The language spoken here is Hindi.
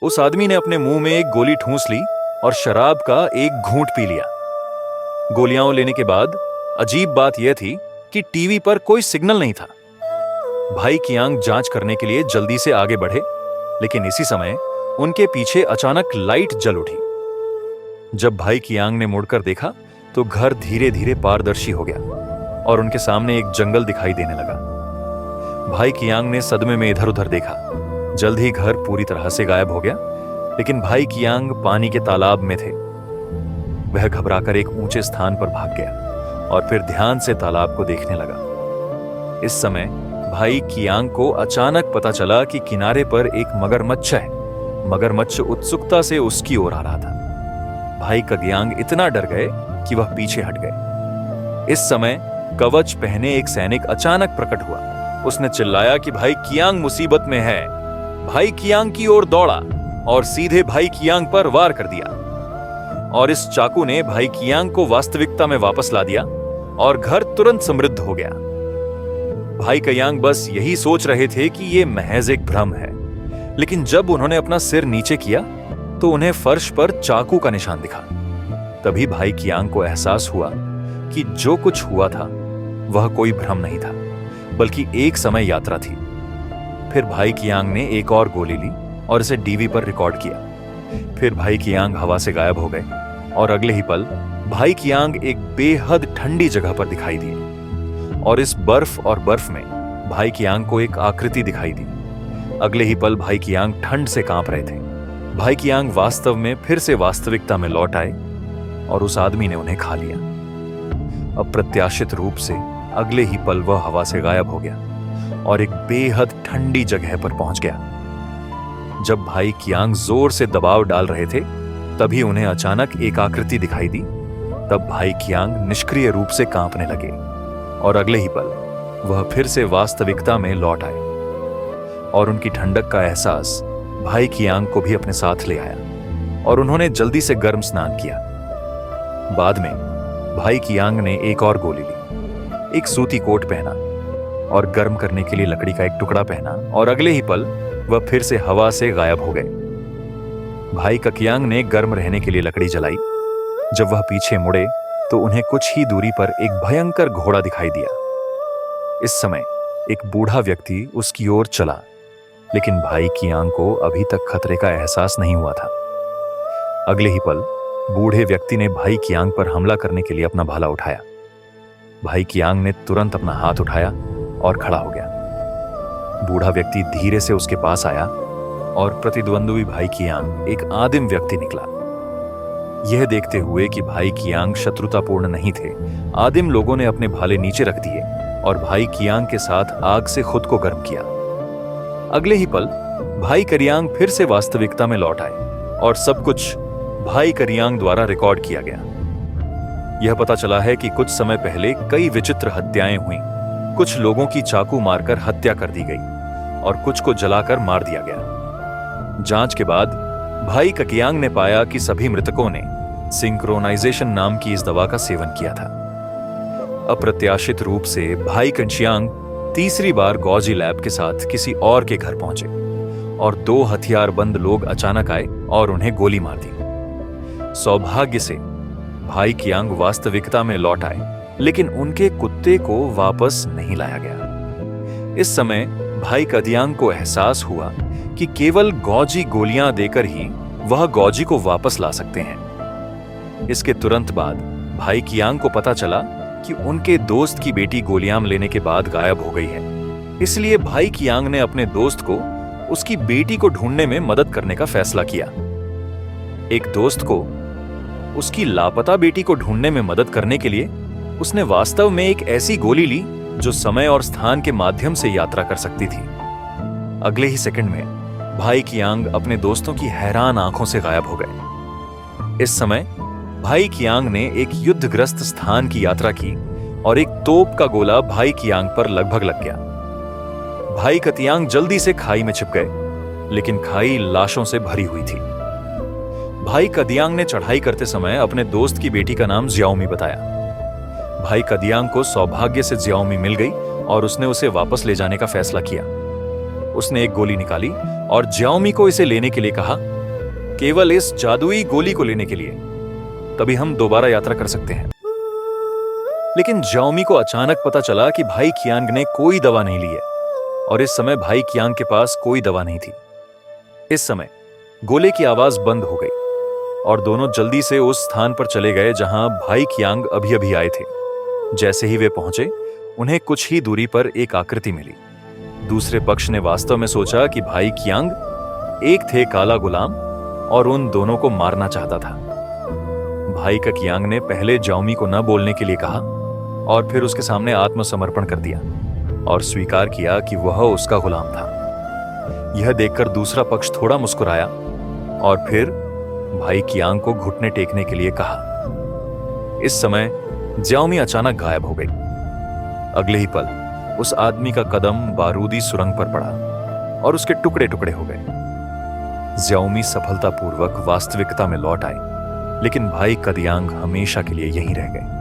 उस आदमी ने अपने मुंह में एक गोली ठूंस ली और शराब का एक घूंट पी लिया। गोलियां लेने के बाद अजीब बात यह थी कि टीवी पर कोई सिग्नल नहीं था। भाई कियांग जांच करने के लिए जल्दी से आगे बढ़े, लेकिन इसी समय उनके पीछे अचानक लाइट जल उठी। जब भाई कियांग ने मुड़कर देखा तो घर धीरे धीरे पारदर्शी हो गया और उनके सामने एक जंगल दिखाई देने लगा। भाई कियांग ने सदमे में इधर उधर देखा। जल्द ही घर पूरी तरह से गायब हो गया, लेकिन भाई कियांग पानी के तालाब में थे। वह घबराकर एक ऊंचे स्थान पर भाग गया और फिर ध्यान से तालाब को देखने लगा। इस समय भाई कियांग को अचानक पता चला कि किनारे पर एक मगरमच्छ है। मगरमच्छ उत्सुकता से उसकी ओर आ रहा था। भाई कगियांग इतना डर गए कि वह पीछे हट गए। इस समय कवच पहने एक सैनिक अचानक प्रकट हुआ। उसने चिल्लाया कि भाई कियांग मुसीबत में है। भाई कियांग की ओर दौड़ा और सीधे भाई कियांग पर वार कर दिया, और इस चाकू ने भाई कियांग को वास्तविकता में वापस ला दिया और घर तुरंत समृद्ध हो गया। भाई कियांग बस यही सोच रहे थे कि यह महज एक भ्रम है, लेकिन जब उन्होंने अपना सिर नीचे किया तो उन्हें फर्श पर चाकू का निशान दिखा। तभी भाई कियांग को एहसास हुआ कि जो कुछ हुआ था वह कोई भ्रम नहीं था, बल्कि एक समय यात्रा थी। फिर भाई कियांग ने एक और गोली ली और इसे डीवी पर रिकॉर्ड किया। फिर भाई कियांग हवा से गायब हो गए और अगले ही पल भाई कियांग एक बेहद ठंडी जगह पर दिखाई दिए, और इस बर्फ और बर्फ में भाई कियांग को एक आकृति दिखाई दी। अगले ही पल भाई कियांग ठंड से कांप रहे थे। भाई कियांग वास्तव में फिर से वास्तविकता में लौट आए और उस आदमी ने उन्हें खा लिया। अप्रत्याशित रूप से अगले ही पल वह हवा से गायब हो गया और एक बेहद ठंडी जगह पर पहुंच गया। जब भाई कियांग जोर से दबाव डाल रहे थे, तभी उन्हें अचानक एक आकृति दिखाई दी। तब भाई कियांग निष्क्रिय रूप से कांपने लगे और अगले ही पल वह फिर से वास्तविकता में लौट आए, और उनकी ठंडक का एहसास भाई कियांग को भी अपने साथ ले आया और उन्होंने जल्दी से गर्म स्नान किया। बाद में भाई कियांग ने एक और गोली ली, एक सूती कोट पहना और गर्म करने के लिए लकड़ी का एक टुकड़ा पहना, और अगले ही पल वह फिर से हवा से गायब हो गए। भाई ककियांग ने गर्म रहने के लिए लकड़ी जलाई। जब वह पीछे मुड़े तो उन्हें कुछ ही दूरी पर एक भयंकर घोड़ा दिखाई दिया। इस समय एक बूढ़ा व्यक्ति उसकी ओर चला, लेकिन भाई कियांग को अभी तक खतरे का एहसास नहीं हुआ था। अगले ही पल बूढ़े व्यक्ति ने भाई कियांग पर हमला करने के लिए अपना भाला उठाया। भाई कियांग ने तुरंत अपना हाथ उठाया और खड़ा हो गया। बूढ़ा व्यक्ति धीरे से उसके पास आया और प्रतिद्वंद्वी भाई कियांग एक आदिम व्यक्ति निकला। यह देखते हुए कि भाई कियांग शत्रुतापूर्ण नहीं थे, आदिम लोगों ने अपने भाले नीचे रख दिए और भाई कियांग के साथ आग से खुद को गर्म किया। अगले ही पल भाई करियांग फिर से वास्तविकता में लौट आए और सब कुछ भाई करियांग द्वारा रिकॉर्ड किया गया। यह पता चला है कि कुछ समय पहले कई विचित्र हत्याएं हुई। कुछ लोगों की चाकू मारकर हत्या कर दी गई और कुछ को जलाकर मार दिया गया। जांच के बाद भाई ककियांग ने पाया कि सभी मृतकों ने सिंक्रोनाइजेशन नाम की इस दवा का सेवन किया था। अप्रत्याशित रूप से भाई कंशियांग तीसरी बार गौजी लैब के साथ किसी और के घर पहुंचे और दो हथियारबंद लोग अचानक आए और उन्हें गोली मार दी। सौभाग्य से भाई कियांग वास्तविकता में लौट आए, लेकिन उनके कुत्ते को वापस नहीं लाया गया। इस समय भाई कदियांग को एहसास हुआ कि केवल गौजी गोलियां देकर ही वह गौजी को वापस ला सकते हैं। इसके तुरंत बाद भाई कियांग को पता चला कि उनके दोस्त की बेटी गोलियां लेने के बाद गायब हो गई है। इसलिए भाई कियांग ने अपने दोस्त को उसकी बेटी को ढूंढने में मदद करने का फैसला किया। एक दोस्त को उसकी लापता बेटी को ढूंढने में मदद करने के लिए उसने वास्तव में एक ऐसी गोली ली जो समय और स्थान के माध्यम से यात्रा कर सकती थी। अगले ही सेकंड में भाई कियांग अपने दोस्तों की हैरान आंखों से गायब हो गए। इस समय भाई कियांग ने एक युद्धग्रस्त स्थान की यात्रा की और एक तोप का गोला भाई कियांग पर लगभग लग गया। भाई कतियांग जल्दी से खाई में छिप गए, लेकिन खाई लाशों से भरी हुई थी। भाई कदियांग ने चढ़ाई करते समय अपने दोस्त की बेटी का नाम जियाओमी बताया। भाई कदियांग को सौभाग्य से जियाओमी मिल गई और उसने उसे वापस ले जाने का फैसला किया। उसने एक गोली निकाली और ज्याओमी को इसे लेने के लिए कहा, केवल इस जादुई गोली को लेने के लिए, तभी हम दोबारा यात्रा कर सकते हैं। लेकिन ज्याओमी को अचानक पता चला कि भाई कियांग ने कोई दवा नहीं ली है और इस समय भाई कियांग के पास कोई दवा नहीं थी। इस समय गोले की आवाज बंद हो गई और दोनों जल्दी से उस स्थान पर चले गए जहां भाई कियांग अभी अभी आए थे। जैसे ही वे पहुंचे, उन्हें कुछ ही दूरी पर एक आकृति मिली। दूसरे पक्ष ने वास्तव में सोचा कि भाई कियांग एक थे काला गुलाम और उन दोनों को मारना चाहता था। भाई का कियांग ने पहले ज्याओमी को न बोलने के लिए कहा और फिर उसके सामने आत्मसमर्पण कर दिया और स्वीकार किया कि वह उसका गुलाम था। यह देखकर दूसरा पक्ष थोड़ा मुस्कुराया और फिर भाई कियांग को घुटने टेकने के लिए कहा। इस समय ज्याओमी अचानक गायब हो गई। अगले ही पल उस आदमी का कदम बारूदी सुरंग पर पड़ा और उसके टुकड़े टुकड़े हो गए। ज्याओमी सफलतापूर्वक वास्तविकता में लौट आए, लेकिन भाई कदियांग हमेशा के लिए यहीं रह गए।